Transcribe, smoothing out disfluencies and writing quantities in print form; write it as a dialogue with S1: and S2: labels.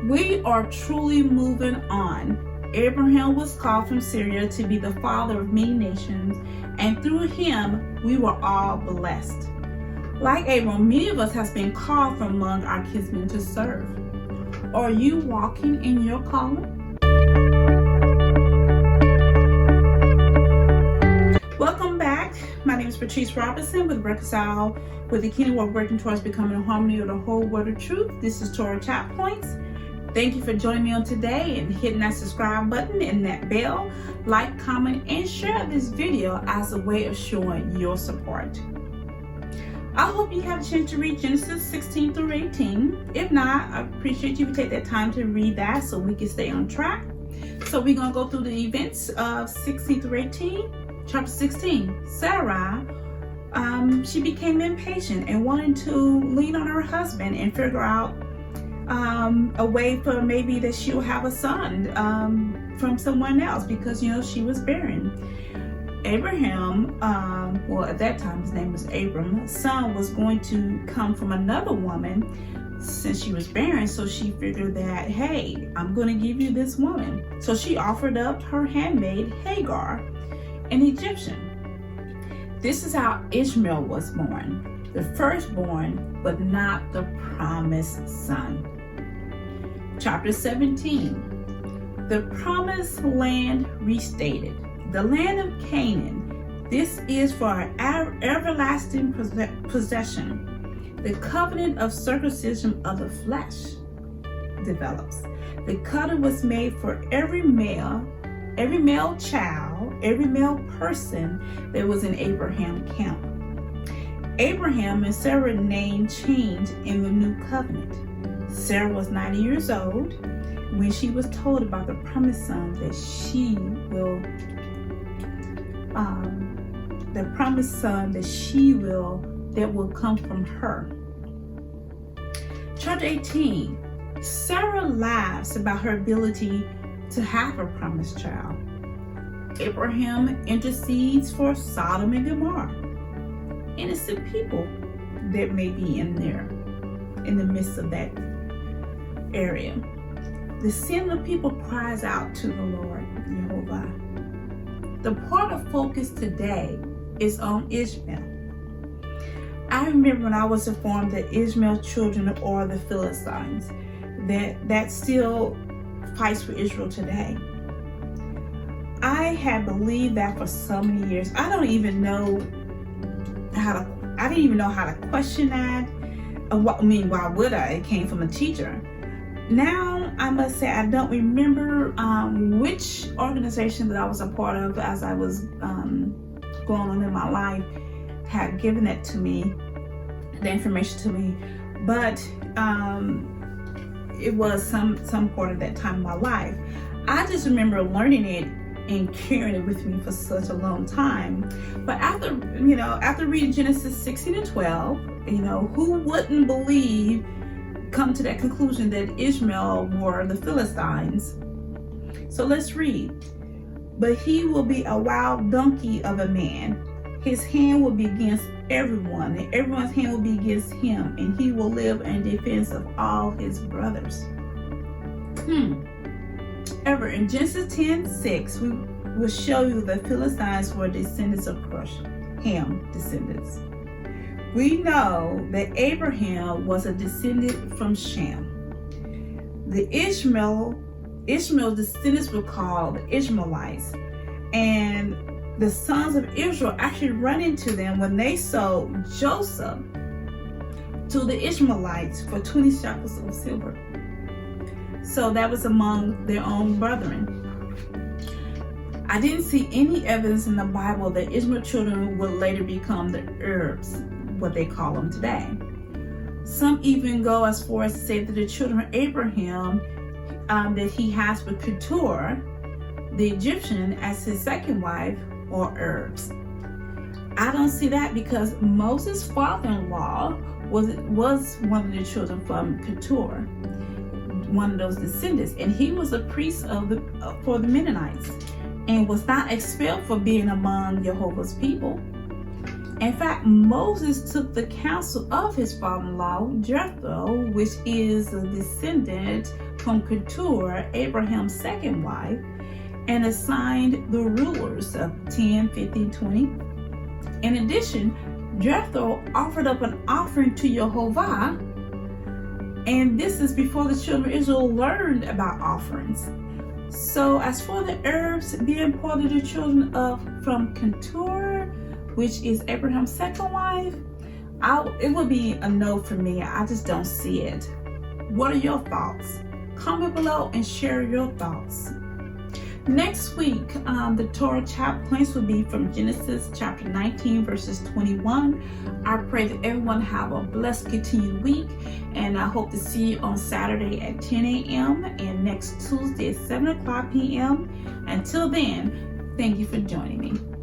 S1: We are truly moving on. Abraham was called from Syria to be the father of many nations, and through him we were all blessed. Like Abram, many of us have been called from among our kinsmen to serve. Are you walking in your calling? Welcome back. My name is Patrice Robinson with Reconcile, with the kingdom we're working towards becoming a harmony of the whole word of truth. This is Torah Chat Points. Thank you for joining me on today and hitting that subscribe button and that bell. Like, comment, and share this video as a way of showing your support. I hope you have a chance to read Genesis 16 through 18. If not, I appreciate you to take that time to read that so we can stay on track. So we're going to go through the events of 16 through 18. Chapter 16, Sarah, she became impatient and wanted to lean on her husband and figure out a way for maybe that she'll have a son from someone else because, she was barren. Abraham, well, at that time his name was Abram, son was going to come from another woman since she was barren, so she figured that, hey, I'm going to give you this woman. So she offered up her handmaid Hagar, an Egyptian. This is how Ishmael was born, the firstborn, but not the promised son. Chapter 17, the promised land restated. The land of Canaan, this is for our everlasting possession. The covenant of circumcision of the flesh develops. The covenant was made for every male child, every male person that was in Abraham's camp. Abraham and Sarah's name changed in the new covenant. Sarah was 90 years old when she was told about the promised son that will come from her. Chapter 18, Sarah laughs about her ability to have a promised child. Abraham intercedes for Sodom and Gomorrah, innocent people that may be in the midst of that area. The sin of people cries out to the Lord, Yehovah. The part of focus today is on Ishmael. I remember when I was informed that Ishmael's children are the Philistines, that still fights for Israel today. I had believed that for so many years. I didn't even know how to question that. Why would I? It came from a teacher. Now, I must say, I don't remember which organization that I was a part of as I was going on in my life had given that to me, the information to me, but it was some part of that time in my life. I just remember learning it and carrying it with me for such a long time. But after reading Genesis 16 and 12, who wouldn't come to that conclusion that Ishmael were the Philistines? So let's read. But he will be a wild donkey of a man. His hand will be against everyone, and everyone's hand will be against him, and he will live in defense of all his brothers. Ever in Genesis 10:6, we will show you the Philistines were descendants of Cush, Ham descendants. We know that Abraham was a descendant from Shem. The Ishmael's descendants were called the Ishmaelites, and the sons of Israel actually run into them when they sold Joseph to the Ishmaelites for 20 shekels of silver. So that was among their own brethren. I didn't see any evidence in the Bible that Ishmael's children would later become the Arabs, what they call them today. Some even go as far as to say that the children of Abraham that he has with Keturah, the Egyptian, as his second wife, are Arabs. I don't see that because Moses' father-in-law was one of the children from Keturah, one of those descendants, and he was a priest for the Mennonites and was not expelled for being among Yehovah's people. In fact, Moses took the counsel of his father-in-law, Jethro, which is a descendant from Keturah, Abraham's second wife, and assigned the rulers of 10, 15, 20. In addition, Jethro offered up an offering to Yehovah, and this is before the children of Israel learned about offerings. So as for the herbs being part of the children from Keturah, which is Abraham's second wife, it would be a no for me. I just don't see it. What are your thoughts? Comment below and share your thoughts. Next week, the Torah Chat Points will be from Genesis chapter 19, verses 21. I pray that everyone have a blessed continued week, and I hope to see you on Saturday at 10 a.m. and next Tuesday at 7 o'clock p.m. Until then, thank you for joining me.